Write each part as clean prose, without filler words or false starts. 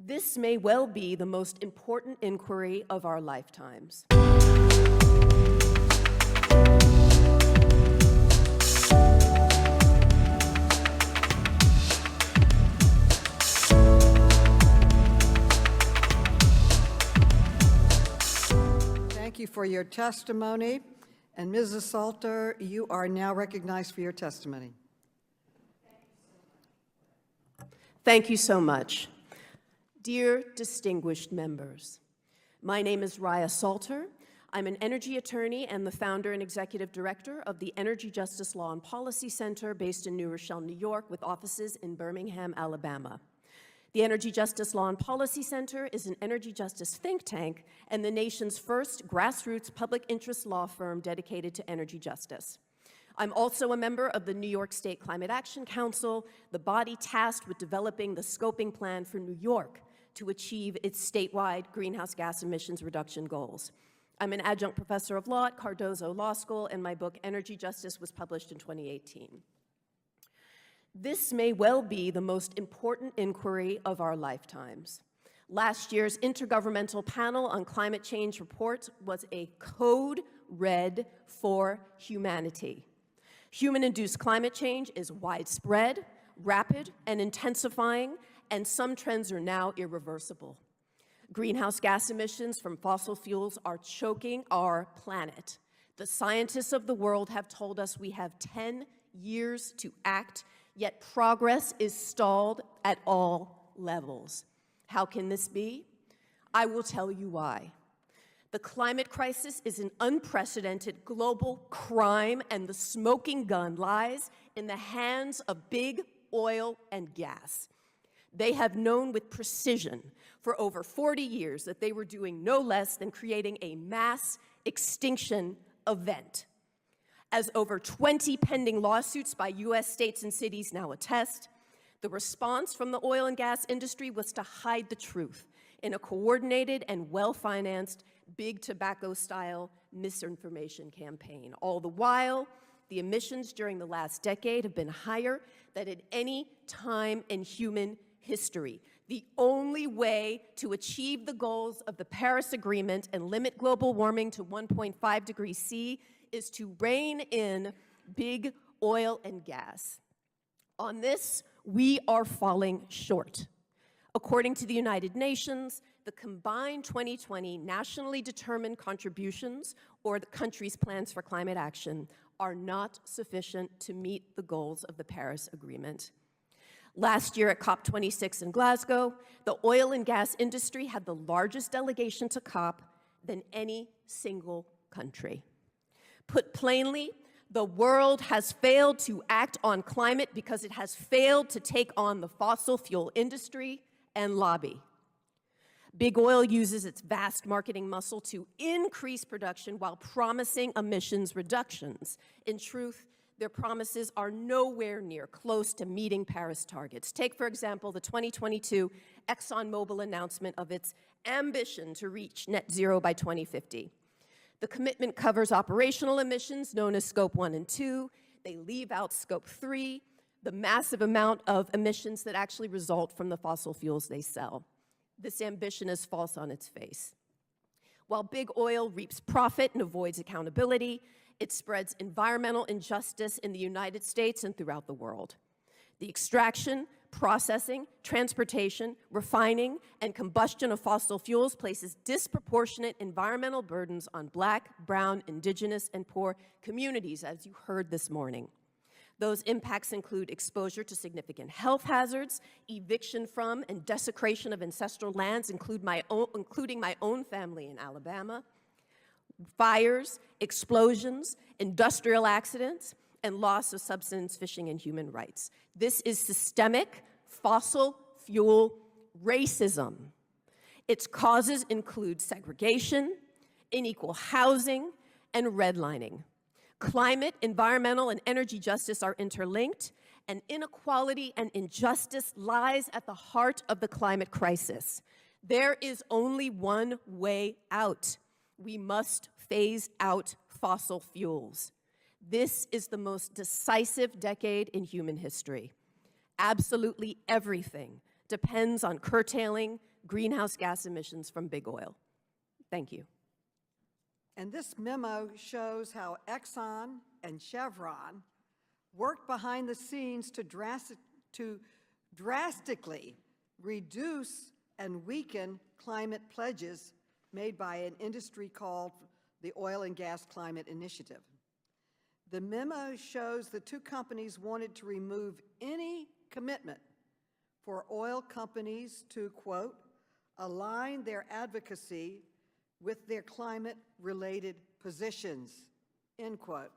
This may well be the most important inquiry of our lifetimes. Thank you for your testimony. And Mrs. Salter, you are now recognized for your testimony. Thank you so much. Dear distinguished members, my name is Raya Salter. I'm an energy attorney and the founder and executive director of the Energy Justice Law and Policy Center based in New Rochelle, New York, with offices in Birmingham, Alabama. The Energy Justice Law and Policy Center is an energy justice think tank and the nation's first grassroots public interest law firm dedicated to energy justice. I'm also a member of the New York State Climate Action Council, the body tasked with developing the scoping plan for New York to achieve its statewide greenhouse gas emissions reduction goals. I'm an adjunct professor of law at Cardozo Law School, and my book, Energy Justice, was published in 2018. This may well be the most important inquiry of our lifetimes. Last year's Intergovernmental Panel on Climate Change report was a code red for humanity. Human-induced climate change is widespread, rapid, and intensifying, and some trends are now irreversible. Greenhouse gas emissions from fossil fuels are choking our planet. The scientists of the world have told us we have 10 years to act, yet progress is stalled at all levels. How can this be? I will tell you why. The climate crisis is an unprecedented global crime, and the smoking gun lies in the hands of big oil and gas. They have known with precision for over 40 years that they were doing no less than creating a mass extinction event. As over 20 pending lawsuits by U.S. states and cities now attest, the response from the oil and gas industry was to hide the truth in a coordinated and well-financed big tobacco-style misinformation campaign. All the while, the emissions during the last decade have been higher than at any time in human history. The only way to achieve the goals of the Paris Agreement and limit global warming to 1.5 degrees C is to rein in big oil and gas. On this, we are falling short. According to the United Nations, the combined 2020 nationally determined contributions, or the country's plans for climate action, are not sufficient to meet the goals of the Paris Agreement. Last year at COP26 in Glasgow, the oil and gas industry had the largest delegation to COP than any single country. Put plainly, the world has failed to act on climate because it has failed to take on the fossil fuel industry and lobby. Big oil uses its vast marketing muscle to increase production while promising emissions reductions. In truth, their promises are nowhere near close to meeting Paris targets. Take, for example, the 2022 ExxonMobil announcement of its ambition to reach net zero by 2050. The commitment covers operational emissions, known as Scope 1 and 2. They leave out Scope 3, the massive amount of emissions that actually result from the fossil fuels they sell. This ambition is false on its face. While big oil reaps profit and avoids accountability, it spreads environmental injustice in the United States and throughout the world. The extraction, processing, transportation, refining, and combustion of fossil fuels places disproportionate environmental burdens on Black, brown, indigenous, and poor communities, as you heard this morning. Those impacts include exposure to significant health hazards, eviction from and desecration of ancestral lands, including my own family in Alabama, fires, explosions, industrial accidents, and loss of subsistence fishing and human rights. This is systemic fossil fuel racism. Its causes include segregation, unequal housing, and redlining. Climate, environmental, and energy justice are interlinked, and inequality and injustice lies at the heart of the climate crisis. There is only one way out. We must phase out fossil fuels. This is the most decisive decade in human history. Absolutely everything depends on curtailing greenhouse gas emissions from big oil. Thank you. And this memo shows how Exxon and Chevron worked behind the scenes to drastically reduce and weaken climate pledges made by an industry called the Oil and Gas Climate Initiative. The memo shows the two companies wanted to remove any commitment for oil companies to, quote, align their advocacy with their climate-related positions, end quote.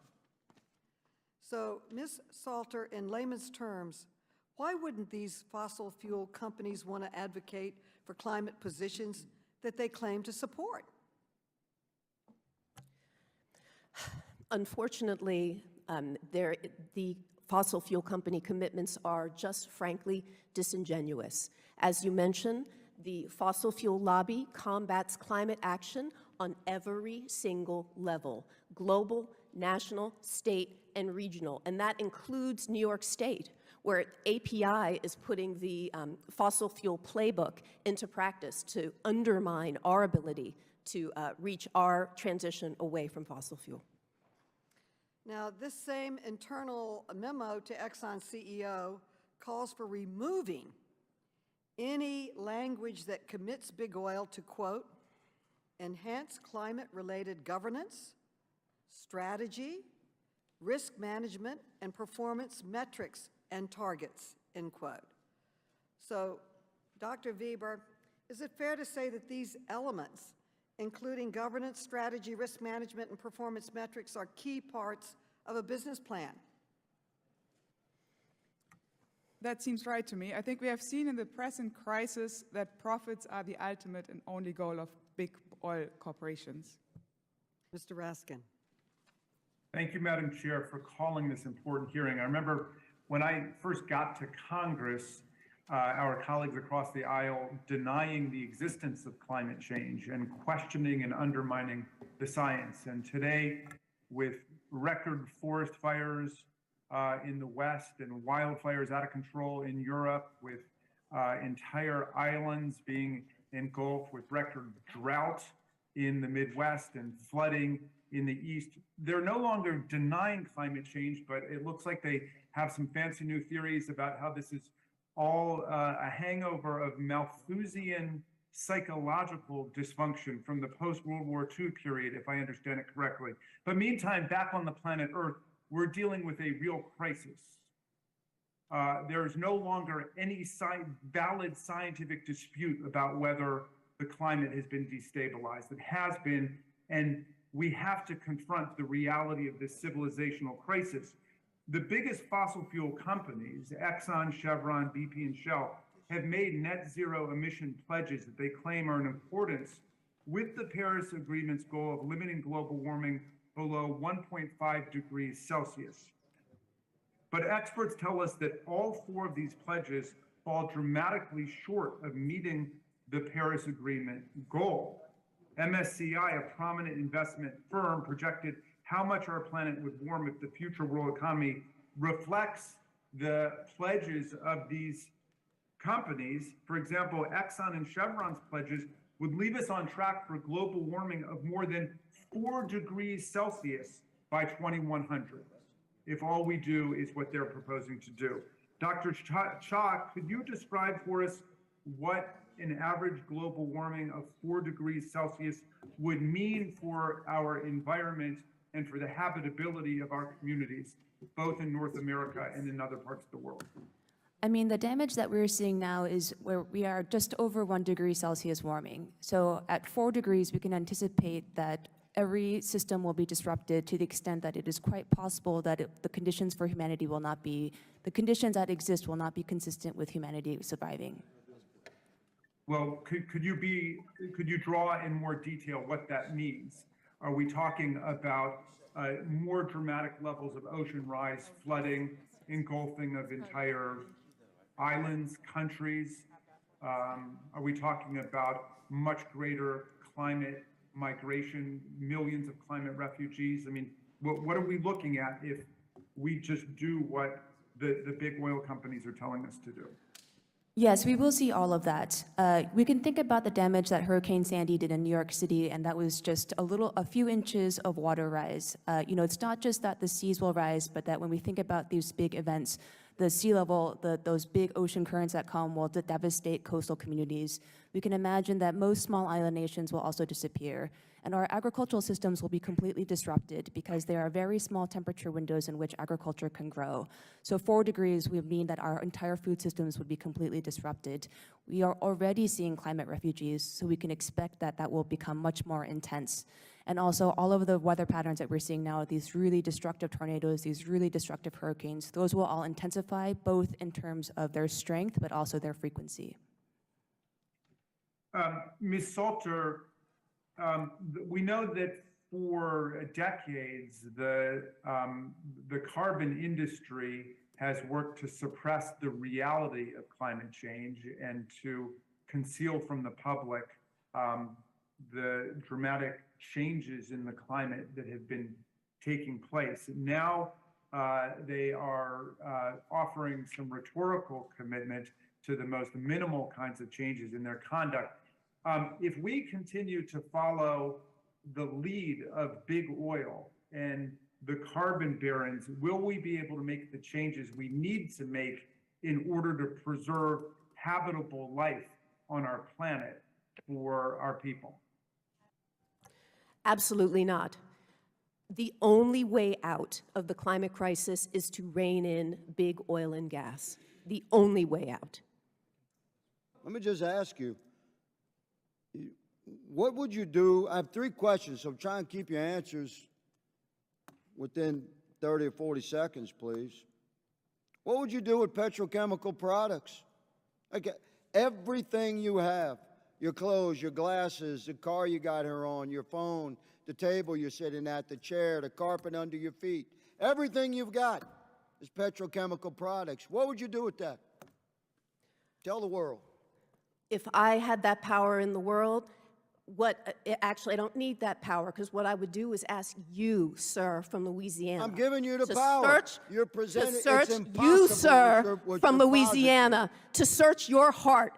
So, Ms. Salter, in layman's terms, why wouldn't these fossil fuel companies want to advocate for climate positions that they claim to support? Unfortunately, the fossil fuel company commitments are just frankly disingenuous. As you mentioned, the fossil fuel lobby combats climate action on every single level: global, national, state, and regional. And that includes New York State, where API is putting the fossil fuel playbook into practice to undermine our ability to reach our transition away from fossil fuel. Now, this same internal memo to Exxon CEO calls for removing any language that commits big oil to, quote, enhance climate-related governance, strategy, risk management, and performance metrics and targets, end quote. So, Dr. Weber, is it fair to say that these elements, including governance, strategy, risk management, and performance metrics, are key parts of a business plan? That seems right to me. I think we have seen in the present crisis that profits are the ultimate and only goal of big oil corporations. Mr. Raskin. Thank you, Madam Chair, for calling this important hearing. I remember when I first got to Congress, our colleagues across the aisle denying the existence of climate change and questioning and undermining the science. And today, with record forest fires in the West and wildfires out of control in Europe, with entire islands being engulfed, with record drought in the Midwest and flooding in the East, they're no longer denying climate change, but it looks like they have some fancy new theories about how this is all a hangover of Malthusian psychological dysfunction from the post-World War II period, if I understand it correctly. But meantime, back on the planet Earth, we're dealing with a real crisis. There is no longer any valid scientific dispute about whether the climate has been destabilized. It has been, and we have to confront the reality of this civilizational crisis. The biggest fossil fuel companies, Exxon, Chevron, BP, and Shell, have made net zero emission pledges that they claim are in accordance with the Paris Agreement's goal of limiting global warming below 1.5 degrees Celsius. But experts tell us that all four of these pledges fall dramatically short of meeting the Paris Agreement goal. MSCI, a prominent investment firm, projected how much our planet would warm if the future world economy reflects the pledges of these companies. For example, Exxon and Chevron's pledges would leave us on track for global warming of more than 4 degrees Celsius by 2100, if all we do is what they're proposing to do. Dr. Cha, could you describe for us what an average global warming of 4 degrees Celsius would mean for our environment and for the habitability of our communities, both in North America and in other parts of the world? I mean, the damage that we're seeing now is where we are just over 1 degree Celsius warming. So at 4 degrees, we can anticipate that every system will be disrupted to the extent that it is quite possible that the conditions for humanity will not be, the conditions that exist will not be consistent with humanity surviving. Well, could you draw in more detail what that means? Are we talking about more dramatic levels of ocean rise, flooding, engulfing of entire islands, countries? Are we talking about much greater climate migration, millions of climate refugees? I mean, what are we looking at if we just do what the big oil companies are telling us to do? Yes, we will see all of that. We can think about the damage that Hurricane Sandy did in New York City, and that was just a few inches of water rise. It's not just that the seas will rise, but that when we think about these big events, the sea level, those big ocean currents that come will devastate coastal communities. We can imagine that most small island nations will also disappear, and our agricultural systems will be completely disrupted because there are very small temperature windows in which agriculture can grow. So 4 degrees would mean that our entire food systems would be completely disrupted. We are already seeing climate refugees, so we can expect that that will become much more intense. And also all of the weather patterns that we're seeing now, these really destructive tornadoes, these really destructive hurricanes, those will all intensify both in terms of their strength, but also their frequency. Ms. Salter, we know that for decades, the carbon industry has worked to suppress the reality of climate change and to conceal from the public the dramatic changes in the climate that have been taking place. Now they are offering some rhetorical commitment to the most minimal kinds of changes in their conduct. If we continue to follow the lead of big oil and the carbon barons, will we be able to make the changes we need to make in order to preserve habitable life on our planet for our people? Absolutely not. The only way out of the climate crisis is to rein in big oil and gas. The only way out. Let me just ask you, what would you do? I have 3 questions, so try and keep your answers within 30 or 40 seconds, please. What would you do with petrochemical products? Like everything you have, your clothes, your glasses, the car you got her on, your phone, the table you're sitting at, the chair, the carpet under your feet, everything you've got is petrochemical products. What would you do with that? Tell the world. If I had that power in the world, actually, I don't need that power, because what I would do is ask you, sir, from Louisiana. I'm giving you the power. You're presenting, to search it's impossible you, sir, what from you're Louisiana, to search your heart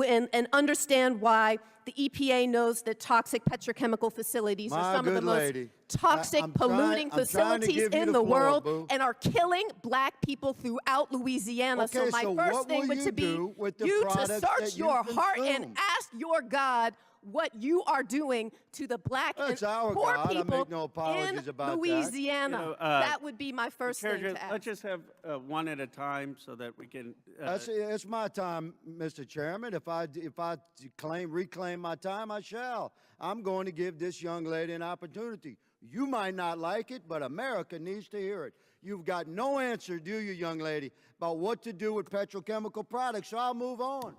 and understand why the EPA knows that toxic petrochemical facilities are some of the most toxic, polluting facilities in the world and are killing black people throughout Louisiana. Okay, so my first thing would be you to search your heart and ask your God what you are doing to the black and poor people in Louisiana. That would be my first thing to ask. Let's just have one at a time so that we can. It's my time, Mr. Chairman. If I reclaim my time, I shall. I'm going to give this young lady an opportunity. You might not like it, but America needs to hear it. You've got no answer, do you, young lady, about what to do with petrochemical products, so I'll move on.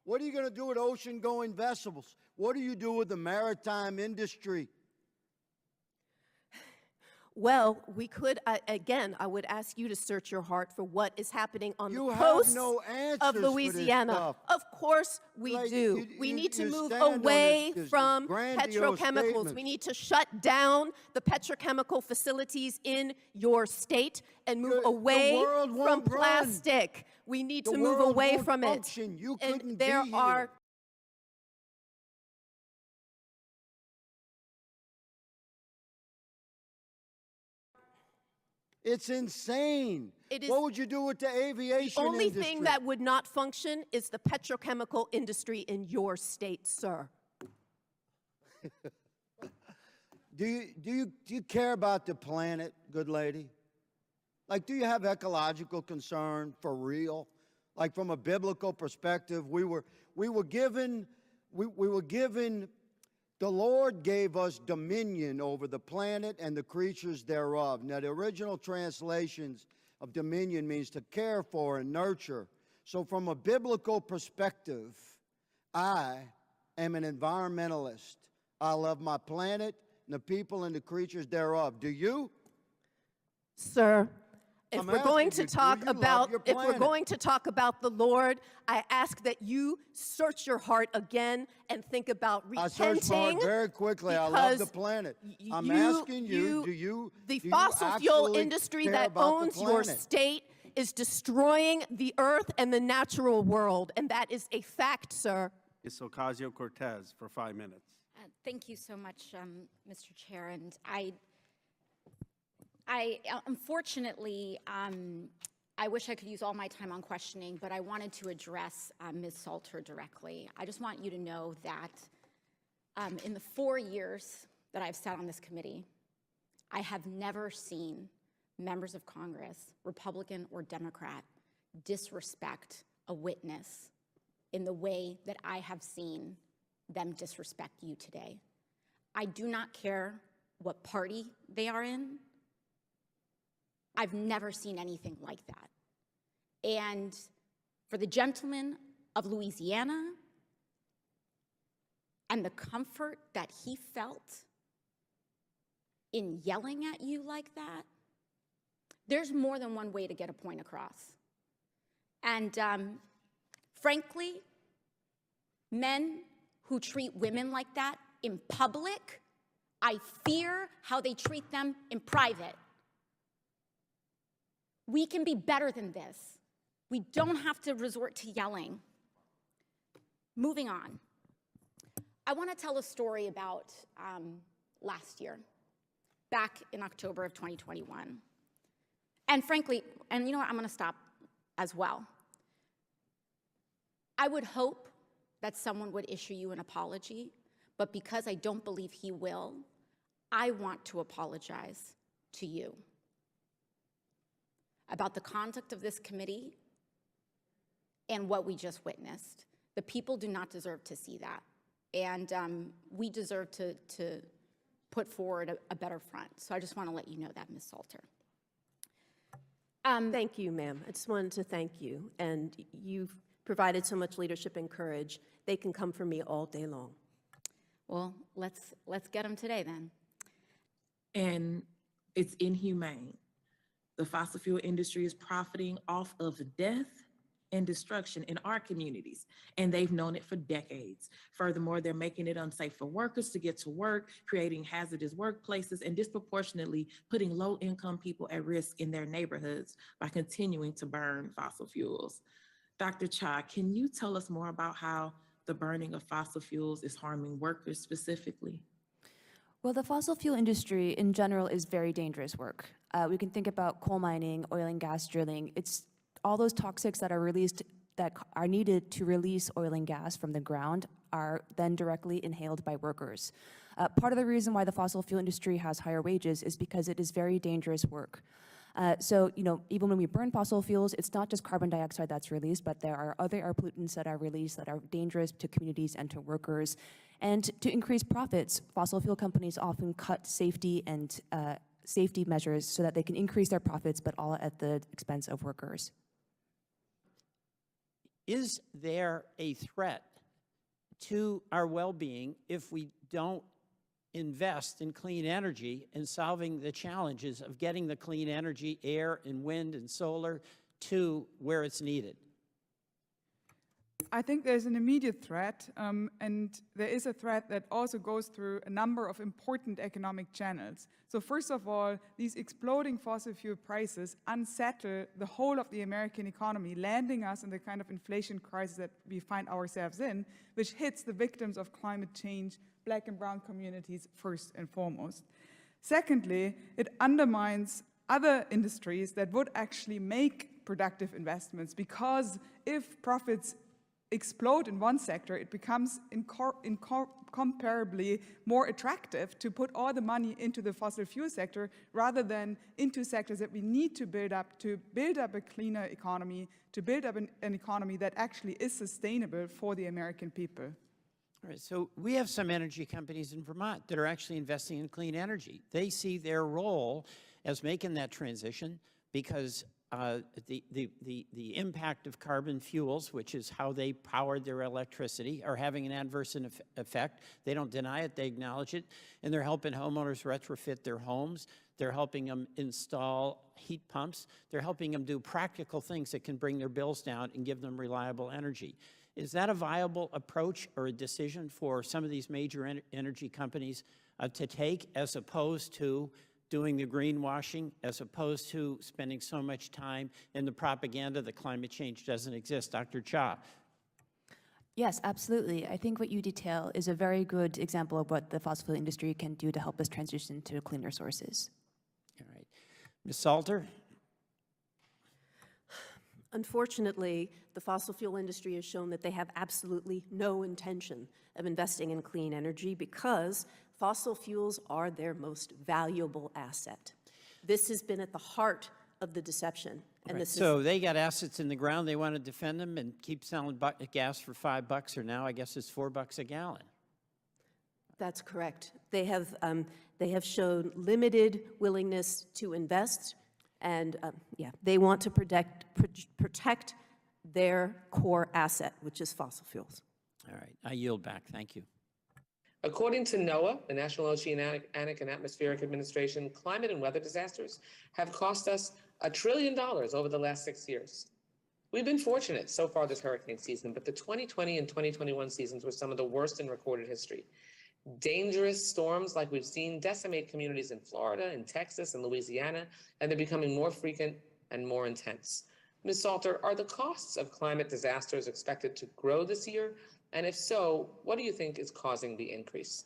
What are you going to do with ocean-going vessels? What do you do with the maritime industry? Well, we could, again, I would ask you to search your heart for what is happening on the coast of Louisiana. Of course we do. We need to move away from petrochemicals. We need to shut down the petrochemical facilities in your state and move away from plastic. We need to move away from it. And there are It's insane. What would you do with the aviation industry? The only thing that would not function is the petrochemical industry in your state, sir. Do you care about the planet, good lady? Like, do you have ecological concern for real? Like, from a biblical perspective, we were given, the Lord gave us dominion over the planet and the creatures thereof. Now, the original translations of dominion means to care for and nurture. So from a biblical perspective, I am an environmentalist. I love my planet and the people and the creatures thereof. Do you? Sir, if we're going to talk about the Lord, I ask that you search your heart again and think about repenting. I search my heart very quickly. I love the planet. I'm asking you, do you fossil fuel industry that owns your state is destroying the earth and the natural world, and that is a fact, sir. Ms. Ocasio-Cortez for 5 minutes. Thank you so much, Mr. Chair. And I unfortunately, I wish I could use all my time on questioning, but I wanted to address Ms. Salter directly. I just want you to know that in the 4 years that I've sat on this committee, I have never seen members of Congress, Republican or Democrat, disrespect a witness in the way that I have seen them disrespect you today. I do not care what party they are in. I've never seen anything like that. And for the gentleman of Louisiana and the comfort that he felt in yelling at you like that, there's more than one way to get a point across. And frankly, men who treat women like that in public, I fear how they treat them in private. We can be better than this. We don't have to resort to yelling. Moving on. I want to tell a story about last year, back in October of 2021. And frankly, and you know what, I'm going to stop as well. I would hope that someone would issue you an apology, but because I don't believe he will, I want to apologize to you about the conduct of this committee and what we just witnessed. The people do not deserve to see that, and we deserve to put forward a better front. So I just want to let you know that, Ms. Salter. Thank you, ma'am. I just wanted to thank you, and you've provided so much leadership and courage. They can come for me all day long. Well, let's get them today then. And it's inhumane. The fossil fuel industry is profiting off of death and destruction in our communities, and they've known it for decades. Furthermore, they're making it unsafe for workers to get to work, creating hazardous workplaces, and disproportionately putting low-income people at risk in their neighborhoods by continuing to burn fossil fuels. Dr. Cha, can you tell us more about how the burning of fossil fuels is harming workers specifically? Well, the fossil fuel industry in general is very dangerous work. We can think about coal mining, oil and gas drilling. It's all those toxics that are released, that are needed to release oil and gas from the ground, are then directly inhaled by workers. Part of the reason why the fossil fuel industry has higher wages is because it is very dangerous work. So, you know, even when we burn fossil fuels, it's not just carbon dioxide that's released, but there are other air pollutants that are released that are dangerous to communities and to workers. And to increase profits, fossil fuel companies often cut safety and safety measures so that they can increase their profits, but all at the expense of workers. Is there a threat to our well-being if we don't invest in clean energy and solving the challenges of getting the clean energy, air and wind and solar, to where it's needed? I think there's an immediate threat, and there is a threat that also goes through a number of important economic channels. So first of all, these exploding fossil fuel prices unsettle the whole of the American economy, landing us in the kind of inflation crisis that we find ourselves in, which hits the victims of climate change, Black and brown communities first and foremost. Secondly, it undermines other industries that would actually make productive investments, because if profits explode in one sector, it becomes incomparably more attractive to put all the money into the fossil fuel sector rather than into sectors that we need to build up a cleaner economy, to build up an economy that actually is sustainable for the American people. All right, so we have some energy companies in Vermont that are actually investing in clean energy. They see their role as making that transition because the impact of carbon fuels, which is how they powered their electricity, are having an adverse effect. They don't deny it, they acknowledge it, and they're helping homeowners retrofit their homes. They're helping them install heat pumps. They're helping them do practical things that can bring their bills down and give them reliable energy. Is that a viable approach or a decision for some of these major energy companies to take, as opposed to doing the greenwashing as opposed to spending so much time in the propaganda that climate change doesn't exist? Dr. Cha. Yes, absolutely. I think what you detail is a very good example of what the fossil fuel industry can do to help us transition to cleaner sources. All right. Ms. Salter? Unfortunately, the fossil fuel industry has shown that they have absolutely no intention of investing in clean energy because fossil fuels are their most valuable asset. This has been at the heart of the deception. And Right. this So they got assets in the ground, they want to defend them and keep selling gas for $5, or now I guess it's $4 a gallon. That's correct. They have shown limited willingness to invest, and they want to protect their core asset, which is fossil fuels. All right, I yield back. Thank you. According to NOAA, the National Oceanic and Atmospheric Administration, climate and weather disasters have cost us $1 trillion over the last 6 years. We've been fortunate so far this hurricane season, but the 2020 and 2021 seasons were some of the worst in recorded history. Dangerous storms like we've seen decimate communities in Florida, in Texas, and Louisiana, and they're becoming more frequent and more intense. Ms. Salter, are the costs of climate disasters expected to grow this year? And if so, what do you think is causing the increase?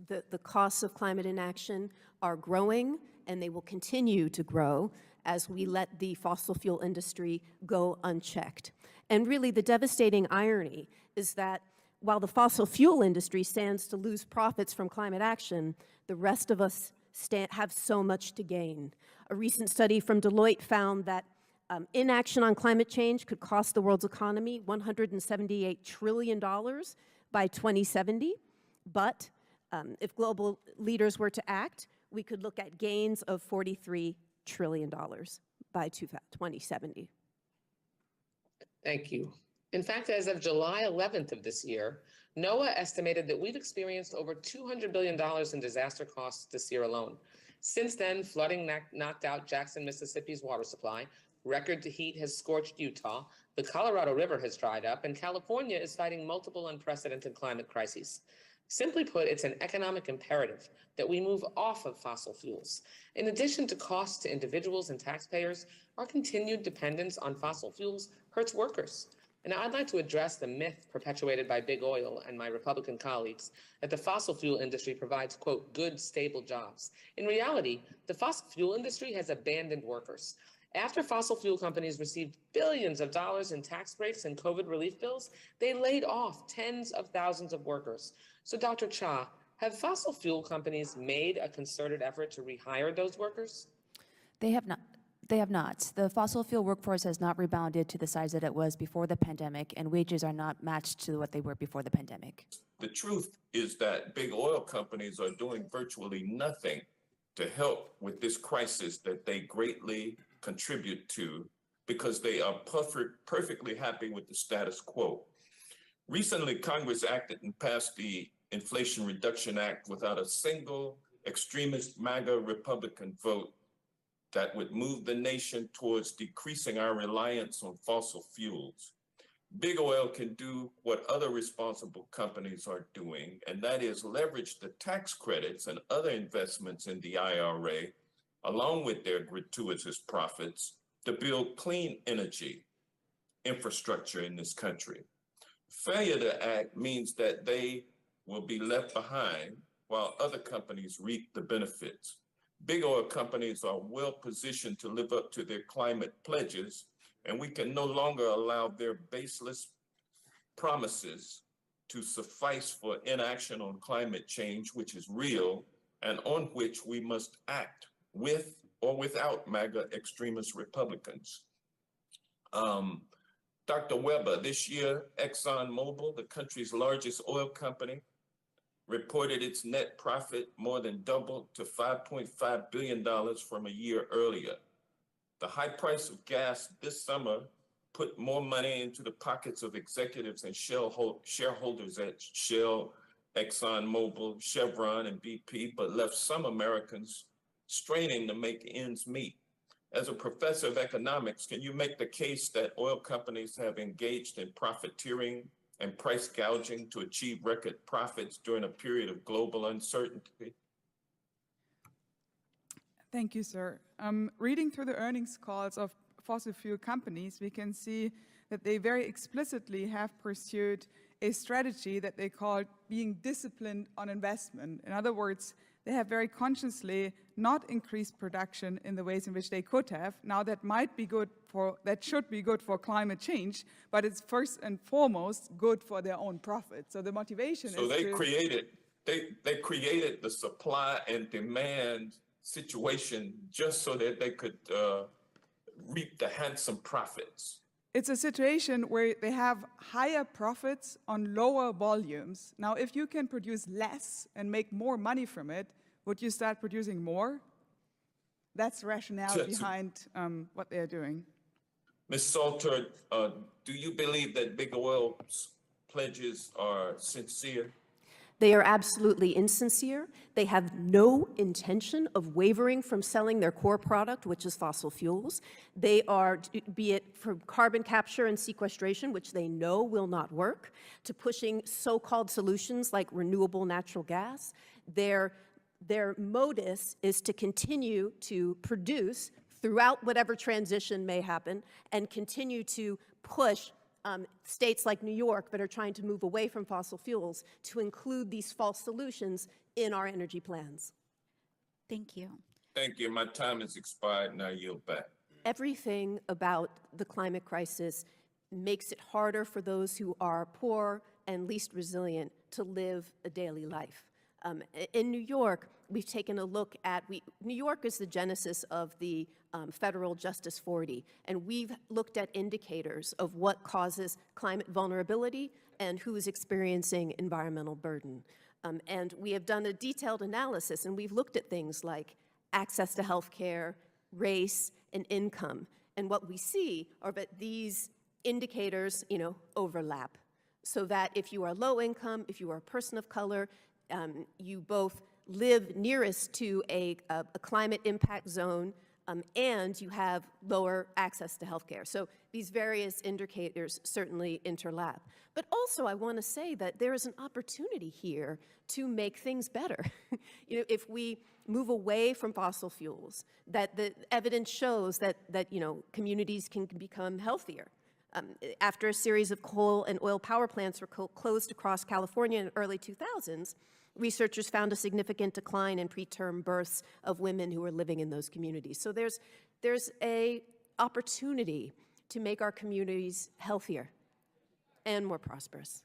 The costs of climate inaction are growing, and they will continue to grow as we let the fossil fuel industry go unchecked. And really, the devastating irony is that while the fossil fuel industry stands to lose profits from climate action, the rest of us have so much to gain. A recent study from Deloitte found that inaction on climate change could cost the world's economy $178 trillion by 2070. But if global leaders were to act, we could look at gains of $43 trillion by 2070. Thank you. In fact, as of July 11th of this year, NOAA estimated that we've experienced over $200 billion in disaster costs this year alone. Since then, flooding knocked out Jackson, Mississippi's water supply, record heat has scorched Utah, the Colorado River has dried up, and California is fighting multiple unprecedented climate crises. Simply put, it's an economic imperative that we move off of fossil fuels. In addition to costs to individuals and taxpayers, our continued dependence on fossil fuels hurts workers. And now I'd like to address the myth perpetuated by big oil and my Republican colleagues that the fossil fuel industry provides, quote, good, stable jobs. In reality, the fossil fuel industry has abandoned workers. After fossil fuel companies received billions of dollars in tax breaks and COVID relief bills, they laid off tens of thousands of workers. So Dr. Cha, have fossil fuel companies made a concerted effort to rehire those workers? They have not. They have not. The fossil fuel workforce has not rebounded to the size that it was before the pandemic, and wages are not matched to what they were before the pandemic. The truth is that big oil companies are doing virtually nothing to help with this crisis that they greatly contribute to because they are perfectly happy with the status quo. Recently, Congress acted and passed the Inflation Reduction Act without a single extremist MAGA Republican vote that would move the nation towards decreasing our reliance on fossil fuels. Big oil can do what other responsible companies are doing, and that is leverage the tax credits and other investments in the IRA, along with their gratuitous profits, to build clean energy infrastructure in this country. Failure to act means that they will be left behind while other companies reap the benefits. Big oil companies are well positioned to live up to their climate pledges, and we can no longer allow their baseless promises to suffice for inaction on climate change, which is real and on which we must act with or without MAGA extremist Republicans. Dr. Weber, this year, ExxonMobil, the country's largest oil company, reported its net profit more than doubled to $5.5 billion from a year earlier. The high price of gas this summer put more money into the pockets of executives and shareholders at Shell, ExxonMobil, Chevron, and BP, but left some Americans straining to make ends meet. As a professor of economics, can you make the case that oil companies have engaged in profiteering and price gouging to achieve record profits during a period of global uncertainty? Thank you, sir. Reading through the earnings calls of fossil fuel companies, we can see that they very explicitly have pursued a strategy that they call being disciplined on investment. In other words, they have very consciously not increased production in the ways in which they could have. Now that should be good for climate change, but it's first and foremost good for their own profit. So the motivation is they created the supply and demand situation just so that they could reap the handsome profits. It's a situation where they have higher profits on lower volumes. Now, if you can produce less and make more money from it, would you start producing more? That's the rationale behind what they're doing. Ms. Salter, do you believe that big oil's pledges are sincere? They are absolutely insincere. They have no intention of wavering from selling their core product, which is fossil fuels. They are, be it from carbon capture and sequestration, which they know will not work, to pushing so-called solutions like renewable natural gas. Their modus is to continue to produce throughout whatever transition may happen and continue to push states like New York that are trying to move away from fossil fuels to include these false solutions in our energy plans. Thank you. Thank you. My time has expired and I yield back. Everything about the climate crisis makes it harder for those who are poor and least resilient to live a daily life. In New York, we've taken a look at, New York is the genesis of the Federal Justice 40, and we've looked at indicators of what causes climate vulnerability and who is experiencing environmental burden. And we have done a detailed analysis, and we've looked at things like access to health care, race, and income. And what we see are that these indicators, overlap. So that if you are low income, if you are a person of color, you both live nearest to a climate impact zone, and you have lower access to healthcare. So these various indicators certainly interlap. But also I want to say that there is an opportunity here to make things better. If we move away from fossil fuels, that the evidence shows that communities can become healthier. After a series of coal and oil power plants were closed across California in the early 2000s, researchers found a significant decline in preterm births of women who were living in those communities. So there's an opportunity to make our communities healthier and more prosperous.